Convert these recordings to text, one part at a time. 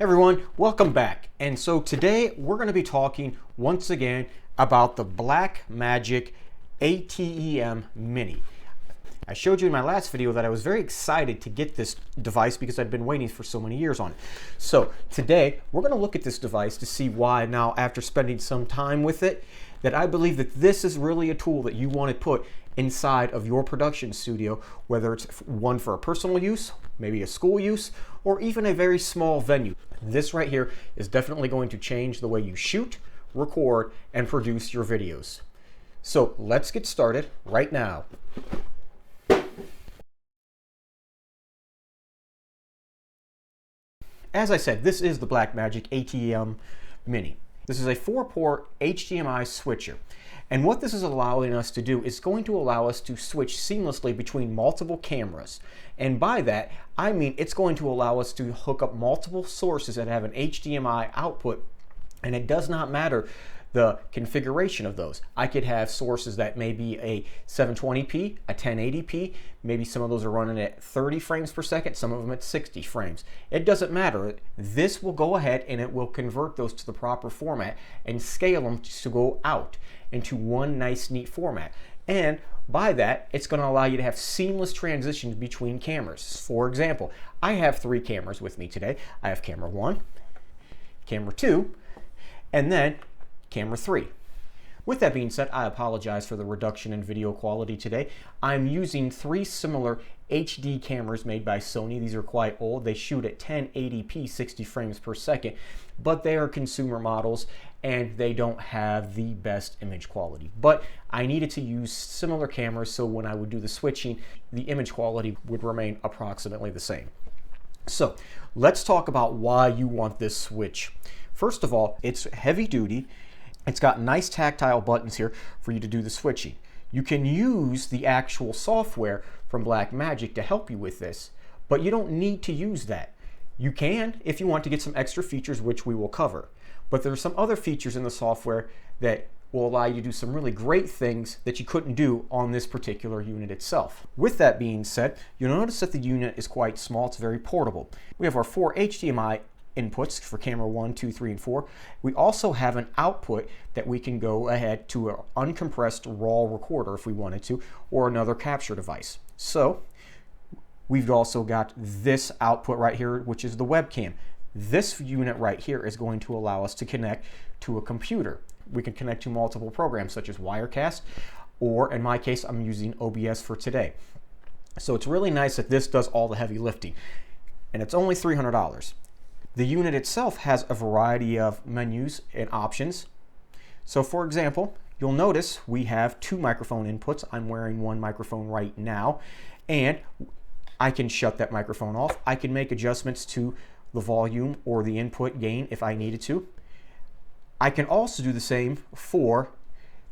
Everyone, welcome back. And so today we're going to be talking once again about the Blackmagic ATEM Mini. I showed you in my last video that I was very excited to get this device because I'd been waiting for so many years on it. So today we're going to look at this device to see why now, after spending some time with it, that I believe that this is really a tool that you want to put inside of your production studio, whether it's one for a personal use, maybe a school use, or even a very small venue. This right here is definitely going to change the way you shoot, record, and produce your videos. So let's get started right now. As I said, this is the Blackmagic ATEM Mini. This is a 4-port HDMI switcher. And what this is allowing us to do is going to allow us to switch seamlessly between multiple cameras. And by that, I mean it's going to allow us to hook up multiple sources that have an HDMI output, and it does not matter the configuration of those. I could have sources that may be a 720p, a 1080p, maybe some of those are running at 30 frames per second, some of them at 60 frames. It doesn't matter. This will go ahead and it will convert those to the proper format and scale them to go out into one nice, neat format. And by that, it's going to allow you to have seamless transitions between cameras. For example, I have 3 cameras with me today. I have camera 1, camera 2, and then camera 3. With that being said, I apologize for the reduction in video quality today. I'm using 3 similar HD cameras made by Sony. These are quite old. They shoot at 1080p, 60 frames per second, but they are consumer models and they don't have the best image quality. But I needed to use similar cameras, so when I would do the switching, the image quality would remain approximately the same. So let's talk about why you want this switch. First of all, it's heavy duty. It's got nice tactile buttons here for you to do the switching. You can use the actual software from Blackmagic to help you with this, but you don't need to use that. You can if you want to get some extra features, which we will cover. But there are some other features in the software that will allow you to do some really great things that you couldn't do on this particular unit itself. With that being said, you'll notice that the unit is quite small. It's very portable. We have our 4 HDMI inputs for camera 1, 2, 3, and 4. We also have an output that we can go ahead to an uncompressed raw recorder if we wanted to, or another capture device. So we've also got this output right here, which is the webcam. This unit right here is going to allow us to connect to a computer. We can connect to multiple programs such as Wirecast, or in my case, I'm using OBS for today. So it's really nice that this does all the heavy lifting, and it's only $300. The unit itself has a variety of menus and options. So for example, you'll notice we have 2 microphone inputs. I'm wearing one microphone right now, and I can shut that microphone off. I can make adjustments to the volume or the input gain if I needed to. I can also do the same for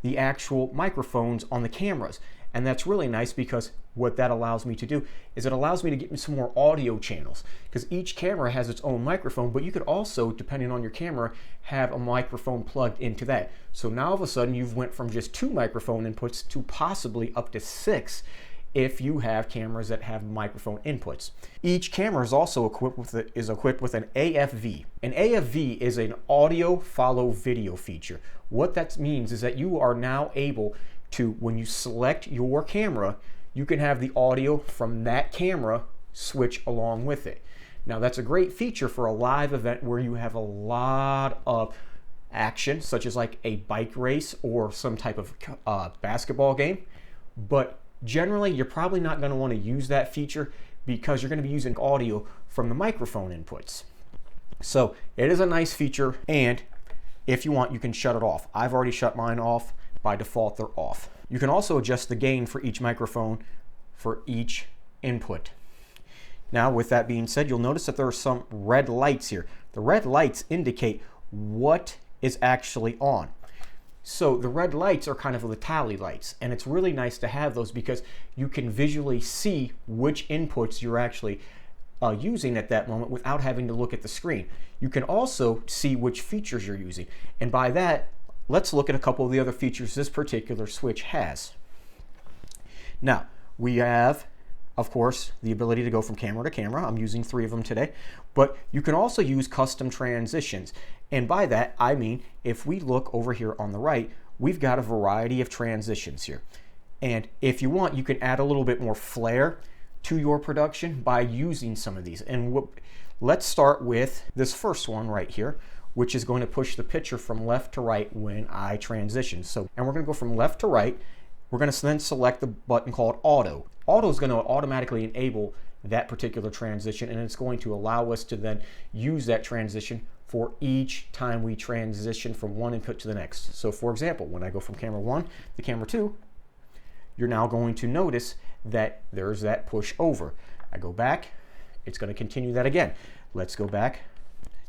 the actual microphones on the cameras. And that's really nice because what that allows me to do is it allows me to get some more audio channels, because each camera has its own microphone, but you could also, depending on your camera, have a microphone plugged into that. So now all of a sudden you've went from just 2 microphone inputs to possibly up to 6 if you have cameras that have microphone inputs. Each camera is also equipped with an AFV. An AFV is an audio follow video feature. What that means is that you are now able to, when you select your camera, you can have the audio from that camera switch along with it. Now that's a great feature for a live event where you have a lot of action, such as like a bike race or some type of basketball game. But generally, you're probably not going to want to use that feature because you're going to be using audio from the microphone inputs. So it is a nice feature, and if you want, you can shut it off. I've already shut mine off. By default, they're off. You can also adjust the gain for each microphone for each input. Now, with that being said, you'll notice that there are some red lights here. The red lights indicate what is actually on. So the red lights are kind of the tally lights, and it's really nice to have those because you can visually see which inputs you're actually using at that moment without having to look at the screen. You can also see which features you're using, and by that, let's look at a couple of the other features this particular switch has. Now, we have of course, the ability to go from camera to camera. I'm using 3 of them today, but you can also use custom transitions. And by that, I mean, if we look over here on the right, we've got a variety of transitions here. And if you want, you can add a little bit more flair to your production by using some of these. And let's start with this first one right here, which is going to push the picture from left to right when I transition. And we're going to go from left to right. We're going to then select the button called Auto. Auto is going to automatically enable that particular transition, and it's going to allow us to then use that transition for each time we transition from one input to the next. So for example, when I go from camera 1 to camera 2, you're now going to notice that there's that push over. I go back, it's going to continue that again. Let's go back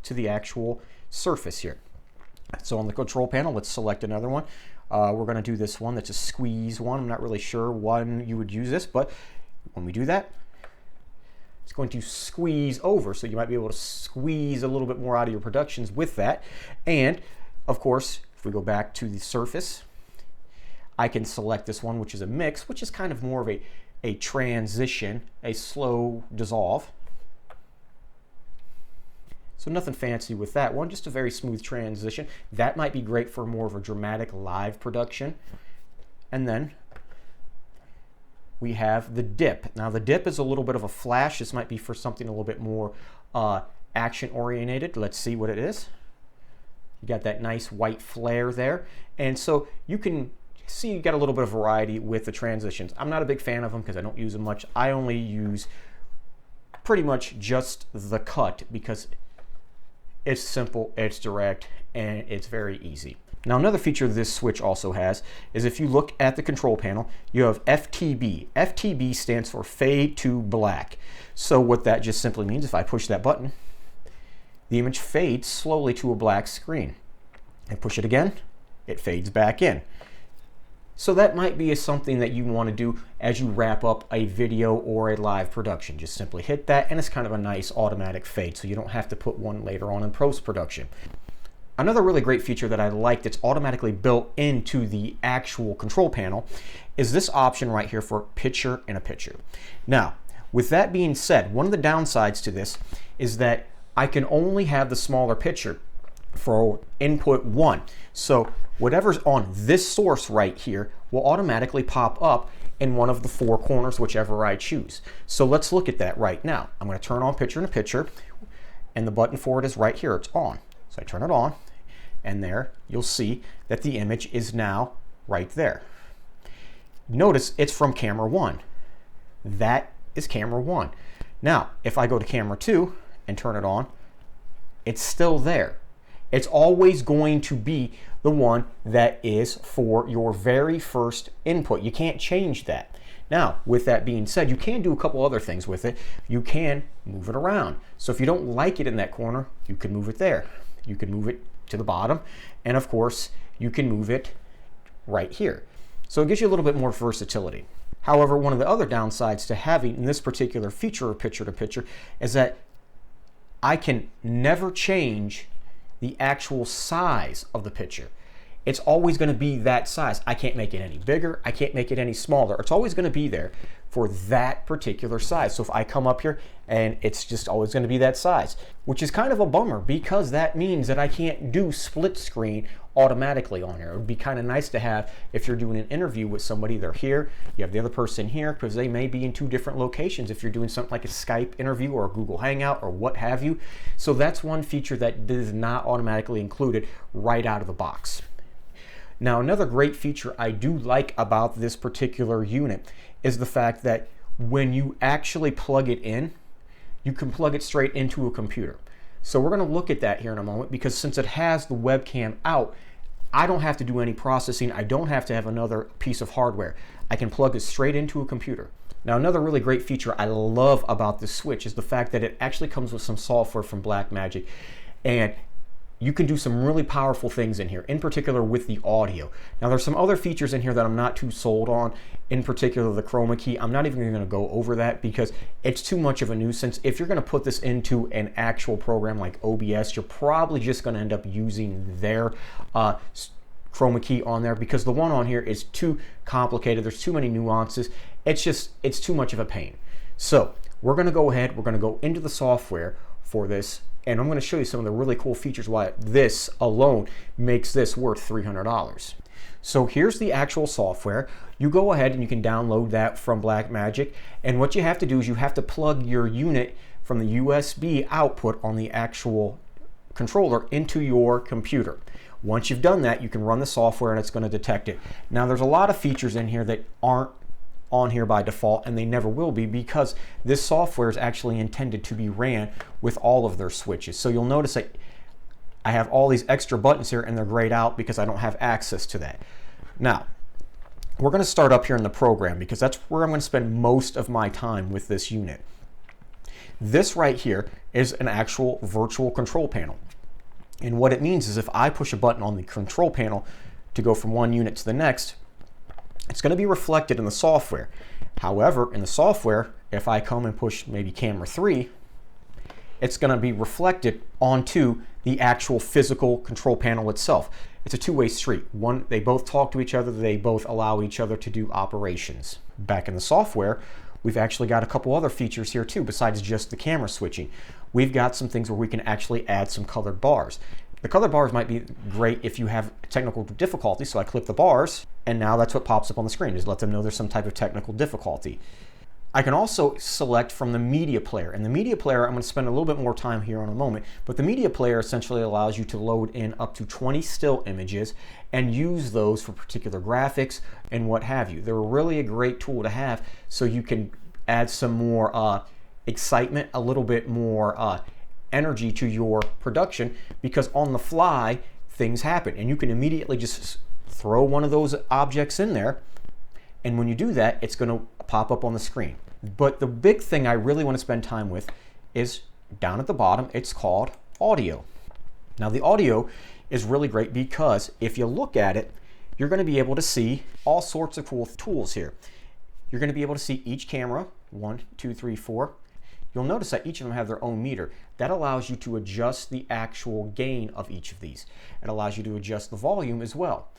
to the actual surface here. So on the control panel, let's select another one. We're going to do this one that's a squeeze one. I'm not really sure when you would use this, but when we do that, it's going to squeeze over. So you might be able to squeeze a little bit more out of your productions with that. And of course, if we go back to the surface, I can select this one, which is a mix, which is kind of more of a transition, a slow dissolve. So nothing fancy with that one, just a very smooth transition. That might be great for more of a dramatic live production. And then we have the dip. Now the dip is a little bit of a flash. This might be for something a little bit more action oriented. Let's see what it is. You got that nice white flare there. And so you can see you got a little bit of variety with the transitions. I'm not a big fan of them because I don't use them much. I only use pretty much just the cut because it's simple, it's direct, and it's very easy. Now another feature this switch also has is if you look at the control panel, you have FTB. FTB stands for fade to black. So what that just simply means, if I push that button, the image fades slowly to a black screen. I push it again, it fades back in. So that might be something that you want to do as you wrap up a video or a live production. Just simply hit that and it's kind of a nice automatic fade, so you don't have to put one later on in post-production. Another really great feature that I like that's automatically built into the actual control panel is this option right here for picture in a picture. Now, with that being said, one of the downsides to this is that I can only have the smaller picture for input 1. So whatever's on this source right here will automatically pop up in one of the 4 corners, whichever I choose. So let's look at that right now. I'm going to turn on picture in a picture, and the button for it is right here. It's on. So I turn it on, and there you'll see that the image is now right there. Notice it's from camera 1. That is camera 1. Now, if I go to camera 2 and turn it on, it's still there. It's always going to be the one that is for your very first input. You can't change that. Now, with that being said, you can do a couple other things with it. You can move it around. So if you don't like it in that corner, you can move it there. You can move it to the bottom. And of course, you can move it right here. So it gives you a little bit more versatility. However, one of the other downsides to having this particular feature of picture to picture is that I can never change the actual size of the picture. It's always going to be that size. I can't make it any bigger. I can't make it any smaller. It's always going to be there for that particular size. So if I come up here and it's just always going to be that size, which is kind of a bummer because that means that I can't do split screen automatically on here. It would be kind of nice to have if you're doing an interview with somebody, they're here, you have the other person here because they may be in 2 different locations if you're doing something like a Skype interview or a Google Hangout or what have you. So that's one feature that is not automatically included right out of the box. Now, another great feature I do like about this particular unit is the fact that when you actually plug it in, you can plug it straight into a computer. So we're going to look at that here in a moment because since it has the webcam out, I don't have to do any processing. I don't have to have another piece of hardware. I can plug it straight into a computer. Now, another really great feature I love about this switch is the fact that it actually comes with some software from Blackmagic, and you can do some really powerful things in here, in particular with the audio. Now there's some other features in here that I'm not too sold on, in particular the chroma key. I'm not even going to go over that because it's too much of a nuisance. If you're going to put this into an actual program like OBS, you're probably just going to end up using their chroma key on there because the one on here is too complicated. There's too many nuances. It's too much of a pain. So we're going to go ahead, we're going to go into the software for this, and I'm going to show you some of the really cool features why this alone makes this worth $300. So here's the actual software. You go ahead and you can download that from Blackmagic, and what you have to do is you have to plug your unit from the USB output on the actual controller into your computer. Once you've done that, you can run the software and it's going to detect it. Now there's a lot of features in here that aren't on here by default, and they never will be, because this software is actually intended to be ran with all of their switches. So you'll notice that I have all these extra buttons here and they're grayed out because I don't have access to that. Now, we're going to start up here in the program because that's where I'm going to spend most of my time with this unit. This right here is an actual virtual control panel. And what it means is if I push a button on the control panel to go from one unit to the next, it's going to be reflected in the software. However, in the software, if I come and push maybe camera 3, it's going to be reflected onto the actual physical control panel itself. It's a two-way street. One, they both talk to each other, they both allow each other to do operations. Back in the software, we've actually got a couple other features here too, besides just the camera switching. We've got some things where we can actually add some colored bars. The color bars might be great if you have technical difficulty, so I click the bars, and now that's what pops up on the screen, is let them know there's some type of technical difficulty. I can also select from the media player, and the media player, I'm going to spend a little bit more time here in a moment, but the media player essentially allows you to load in up to 20 still images and use those for particular graphics and what have you. They're really a great tool to have, so you can add some more excitement, a little bit more energy to your production, because on the fly things happen and you can immediately just throw one of those objects in there, and when you do that, it's going to pop up on the screen. But the big thing I really want to spend time with is down at the bottom. It's called audio. Now the audio is really great because if you look at it, you're going to be able to see all sorts of cool tools here. You're going to be able to see each camera, 1, 2, 3, 4. You'll notice that each of them have their own meter. That allows you to adjust the actual gain of each of these. It allows you to adjust the volume as well.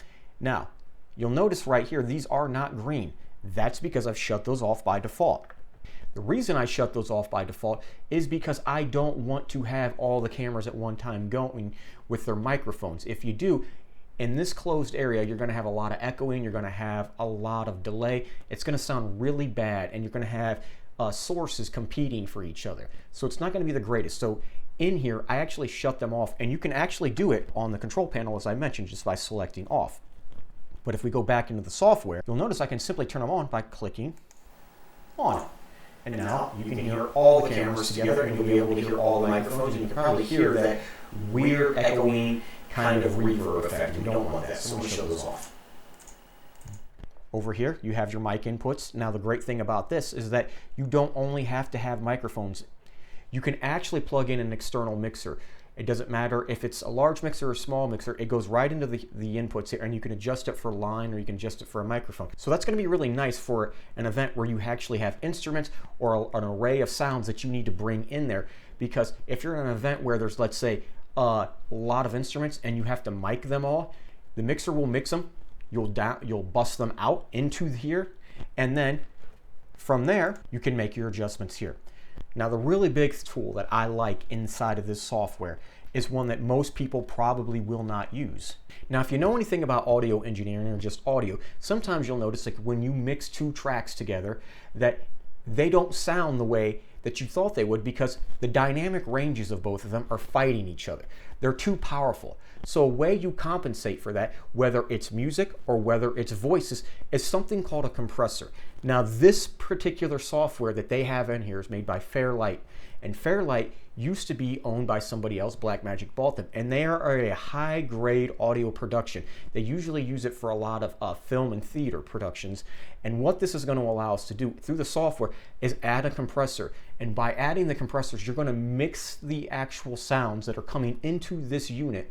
Now, you'll notice right here, these are not green. That's because I've shut those off by default. The reason I shut those off by default is because I don't want to have all the cameras at one time going with their microphones. If you do, in this closed area, you're going to have a lot of echoing, you're going to have a lot of delay. It's going to sound really bad, and you're going to have sources competing for each other. So it's not going to be the greatest. So in here, I actually shut them off, and you can actually do it on the control panel, as I mentioned, just by selecting off. But if we go back into the software, you'll notice I can simply turn them on by clicking on. And now you can hear all the cameras together, and you'll be able to hear all the microphones, and you can probably hear that weird echoing kind of reverb effect. We don't want that, so I'm going to show those off. Over here, you have your mic inputs. Now the great thing about this is that you don't only have to have microphones. You can actually plug in an external mixer. It doesn't matter if it's a large mixer or a small mixer, it goes right into the inputs here, and you can adjust it for line or you can adjust it for a microphone. So that's going to be really nice for an event where you actually have instruments or an array of sounds that you need to bring in there. Because if you're in an event where there's, let's say, a lot of instruments and you have to mic them all, the mixer will mix them, you'll bust them out into here, and then from there, you can make your adjustments here. Now, the really big tool that I like inside of this software is one that most people probably will not use. Now, if you know anything about audio engineering or just audio, sometimes you'll notice like when you mix two tracks together that they don't sound the way that you thought they would, because the dynamic ranges of both of them are fighting each other. They're too powerful. So a way you compensate for that, whether it's music or whether it's voices, is something called a compressor. Now this particular software that they have in here is made by Fairlight, and Fairlight used to be owned by somebody else. Blackmagic bought them, and they are a high-grade audio production. They usually use it for a lot of film and theater productions, and what this is going to allow us to do through the software is add a compressor. And by adding the compressors, you're going to mix the actual sounds that are coming into this unit,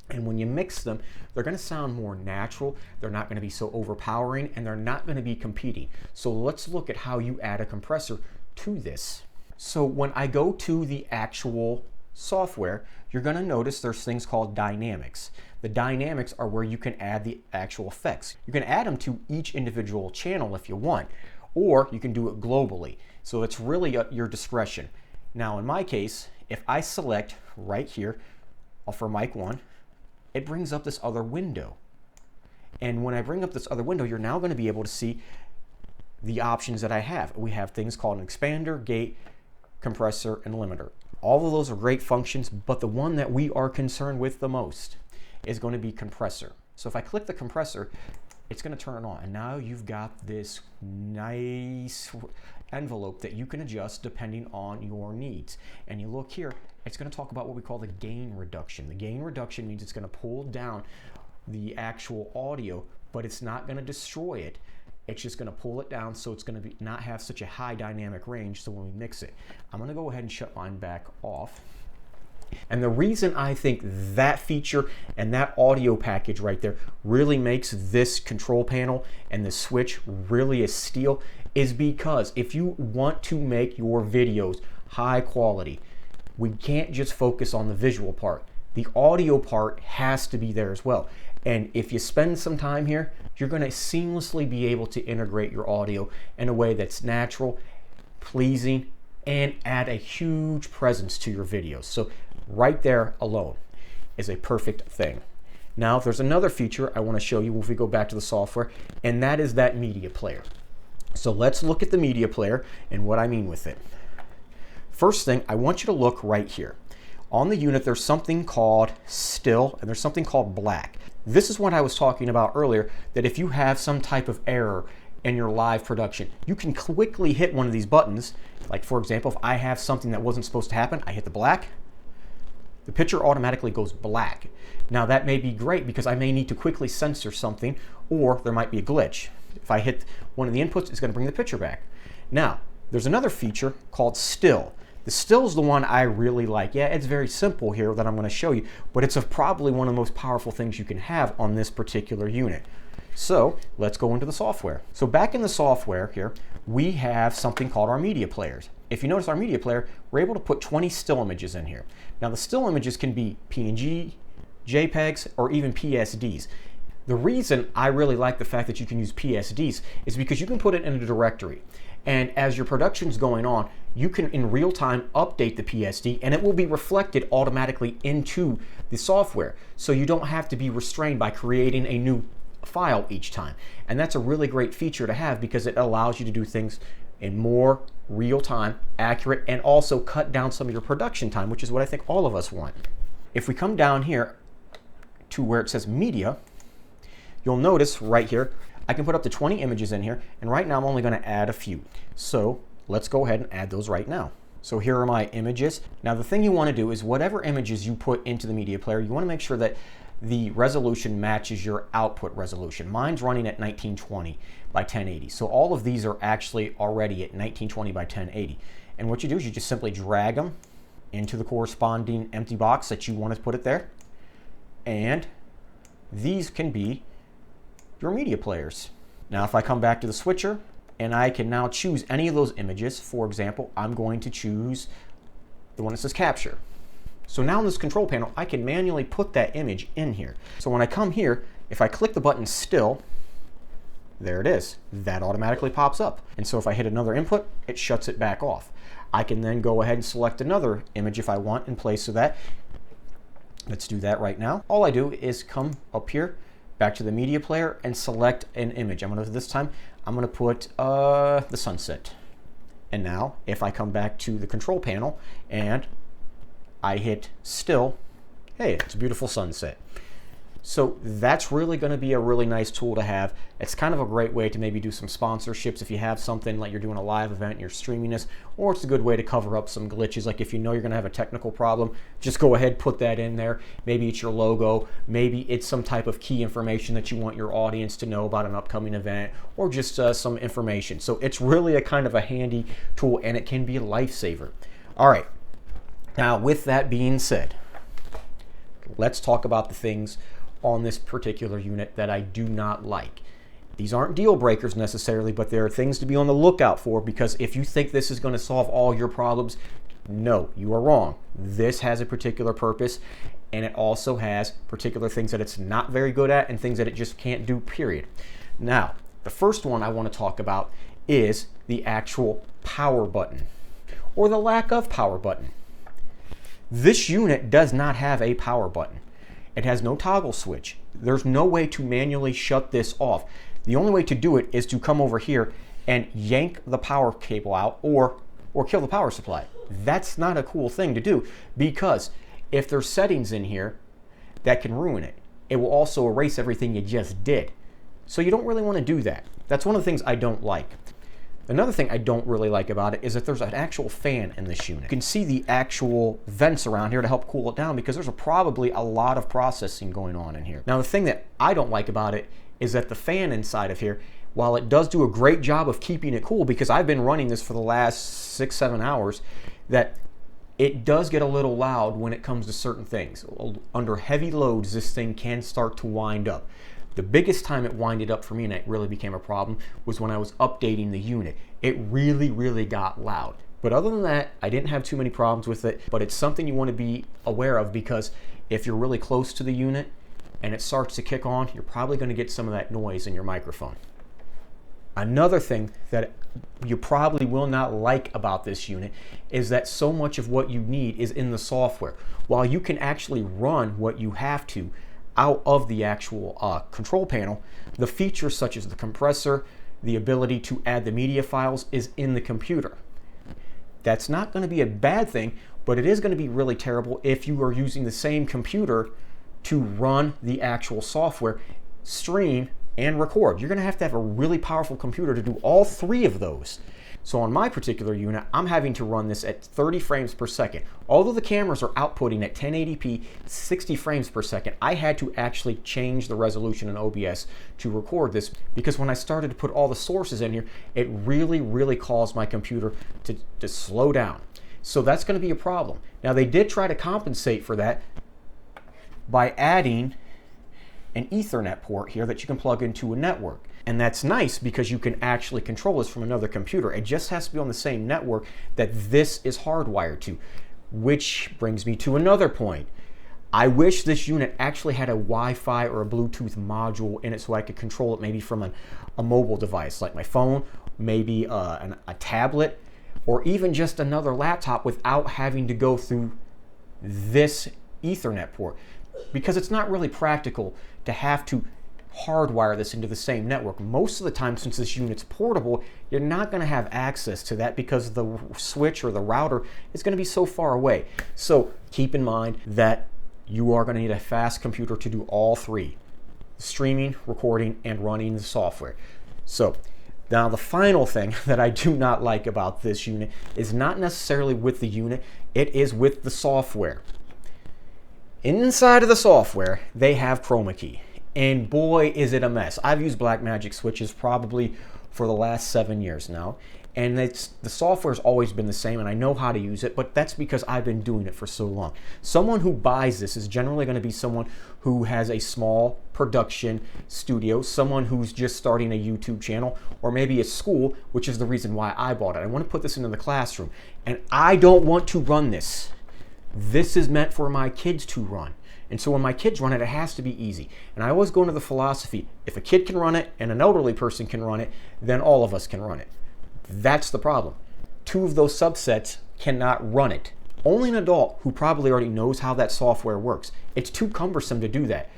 and when you mix them, they're going to sound more natural, they're not going to be so overpowering, and they're not going to be competing. So let's look at how you add a compressor to this. So when I go to the actual software, you're going to notice there's things called dynamics. The dynamics are where you can add the actual effects. You can add them to each individual channel if you want, or you can do it globally. So it's really at your discretion. Now in my case, if I select right here for mic 1, it brings up this other window. And when I bring up this other window, you're now going to be able to see the options that I have. We have things called an expander, gate, compressor, and limiter. All of those are great functions, but the one that we are concerned with the most is going to be compressor. So if I click the compressor, it's going to turn it on. And now you've got this nice envelope that you can adjust depending on your needs. And you look here, it's going to talk about what we call the gain reduction. The gain reduction means it's going to pull down the actual audio, but it's not going to destroy it. It's just going to pull it down, so it's going to not have such a high dynamic range. So when we mix it, I'm going to go ahead and shut mine back off. And the reason I think that feature and that audio package right there really makes this control panel and the switch really a steal is because if you want to make your videos high quality, we can't just focus on the visual part. The audio part has to be there as well. And if you spend some time here, you're going to seamlessly be able to integrate your audio in a way that's natural, pleasing, and add a huge presence to your videos. So right there alone is a perfect thing. Now there's another feature I want to show you if we go back to the software, and that is that media player. So let's look at the media player and what I mean with it. First thing, I want you to look right here. On the unit, there's something called still and there's something called black. This is what I was talking about earlier, that if you have some type of error in your live production, you can quickly hit one of these buttons. Like for example, if I have something that wasn't supposed to happen, I hit the black, the picture automatically goes black. Now that may be great because I may need to quickly censor something, or there might be a glitch. If I hit one of the inputs, it's going to bring the picture back. Now, there's another feature called still. The still is the one I really like. Yeah, it's very simple here that I'm going to show you, but it's probably one of the most powerful things you can have on this particular unit. So let's go into the software. So back in the software here, we have something called our media players. If you notice our media player, we're able to put 20 still images in here. Now the still images can be PNG, JPEGs, or even PSDs. The reason I really like the fact that you can use PSDs is because you can put it in a directory. And as your production's going on, you can in real time update the PSD and it will be reflected automatically into the software. So you don't have to be restrained by creating a new file each time. And that's a really great feature to have because it allows you to do things in more real time, accurate, and also cut down some of your production time, which is what I think all of us want. If we come down here to where it says media, you'll notice right here, I can put up to 20 images in here, and right now I'm only going to add a few. So let's go ahead and add those right now. So here are my images. Now the thing you want to do is whatever images you put into the media player, you want to make sure that the resolution matches your output resolution. Mine's running at 1920 by 1080. So all of these are actually already at 1920 by 1080. And what you do is you just simply drag them into the corresponding empty box that you want to put it there. And these can be your media players. Now if I come back to the switcher and I can now choose any of those images, for example, I'm going to choose the one that says capture. So now in this control panel, I can manually put that image in here. So when I come here, if I click the button still, there it is. That automatically pops up. And so if I hit another input, it shuts it back off. I can then go ahead and select another image if I want in place of that. Let's do that right now. All I do is come up here, back to the media player and select an image. This time I'm going to put the sunset. And now if I come back to the control panel and I hit still, hey, it's a beautiful sunset. So that's really going to be a really nice tool to have. It's kind of a great way to maybe do some sponsorships if you have something like you're doing a live event and you're streaming this, or it's a good way to cover up some glitches. Like if you know you're going to have a technical problem, just go ahead, put that in there. Maybe it's your logo, maybe it's some type of key information that you want your audience to know about an upcoming event, or just some information. So it's really a kind of a handy tool and it can be a lifesaver. All right, now with that being said, let's talk about the things on this particular unit that I do not like. These aren't deal breakers necessarily, but there are things to be on the lookout for, because if you think this is going to solve all your problems, no, you are wrong. This has a particular purpose, and it also has particular things that it's not very good at and things that it just can't do, period. Now, the first one I want to talk about is the actual power button, or the lack of power button. This unit does not have a power button. It has no toggle switch. There's no way to manually shut this off. The only way to do it is to come over here and yank the power cable out or kill the power supply. That's not a cool thing to do, because if there's settings in here that can ruin it, it will also erase everything you just did. So you don't really want to do that. That's one of the things I don't like. Another thing I don't really like about it is that there's an actual fan in this unit. You can see the actual vents around here to help cool it down, because there's probably a lot of processing going on in here. Now, the thing that I don't like about it is that the fan inside of here, while it does do a great job of keeping it cool, because I've been running this for the last 6-7 hours, that it does get a little loud when it comes to certain things. Under heavy loads, this thing can start to wind up. The biggest time it winded up for me, and it really became a problem, was when I was updating the unit. It really got loud. But other than that, I didn't have too many problems with it, but it's something you want to be aware of, because if you're really close to the unit and it starts to kick on, you're probably going to get some of that noise in your microphone. Another thing that you probably will not like about this unit is that so much of what you need is in the software. While you can actually run what you have to out of the actual control panel, the features such as the compressor, the ability to add the media files is in the computer. That's not going to be a bad thing, but it is going to be really terrible if you are using the same computer to run the actual software, stream, and record. You're going to have a really powerful computer to do all three of those. So on my particular unit, I'm having to run this at 30 frames per second. Although the cameras are outputting at 1080p, 60 frames per second, I had to actually change the resolution in OBS to record this, because when I started to put all the sources in here, it really caused my computer to slow down. So that's going to be a problem. Now, they did try to compensate for that by adding an Ethernet port here that you can plug into a network. And that's nice, because you can actually control this from another computer. It just has to be on the same network that this is hardwired to. Which brings me to another point. I wish this unit actually had a Wi-Fi or a Bluetooth module in it, so I could control it maybe from a mobile device like my phone, maybe a tablet, or even just another laptop, without having to go through this Ethernet port. Because it's not really practical to have to hardwire this into the same network. Most of the time, since this unit's portable, you're not going to have access to that, because the switch or the router is going to be so far away. So keep in mind that you are going to need a fast computer to do all three: streaming, recording, and running the software. So now the final thing that I do not like about this unit is not necessarily with the unit, it is with the software. Inside of the software, they have chroma key. And boy, is it a mess. I've used Blackmagic switches probably for the last 7 years now. And the software's always been the same, and I know how to use it, but that's because I've been doing it for so long. Someone who buys this is generally going to be someone who has a small production studio, someone who's just starting a YouTube channel, or maybe a school, which is the reason why I bought it. I want to put this into the classroom, and I don't want to run this. This is meant for my kids to run. And so when my kids run it, it has to be easy. And I always go into the philosophy, if a kid can run it and an elderly person can run it, then all of us can run it. That's the problem. Two of those subsets cannot run it. Only an adult who probably already knows how that software works. It's too cumbersome to do that,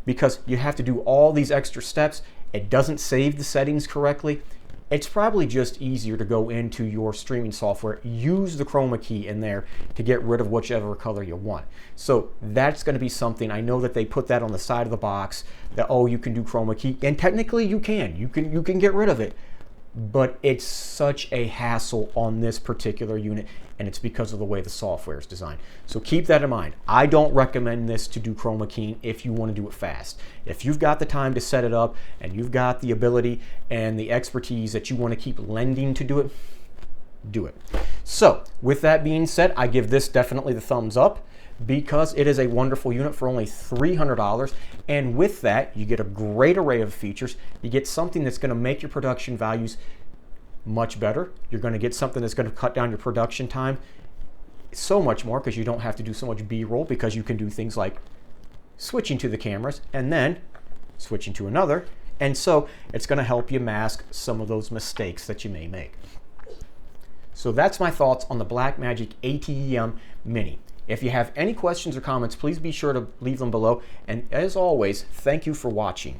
because you have to do all these extra steps. It doesn't save the settings correctly. It's probably just easier to go into your streaming software, use the chroma key in there to get rid of whichever color you want. So that's going to be something. I know that they put that on the side of the box, that, oh, you can do chroma key, and technically you can. You can get rid of it. But it's such a hassle on this particular unit, and it's because of the way the software is designed. So keep that in mind. I don't recommend this to do chroma keying if you want to do it fast. If you've got the time to set it up, and you've got the ability and the expertise that you want to keep lending to do it, do it. So with that being said, I give this definitely the thumbs up, because it is a wonderful unit for only $300. And with that, you get a great array of features. You get something that's going to make your production values much better. You're going to get something that's going to cut down your production time so much more, because you don't have to do so much B-roll, because you can do things like switching to the cameras and then switching to another And so it's going to help you mask some of those mistakes that you may make. So that's my thoughts on the Blackmagic ATEM Mini. If you have any questions or comments, please be sure to leave them below. And as always, thank you for watching.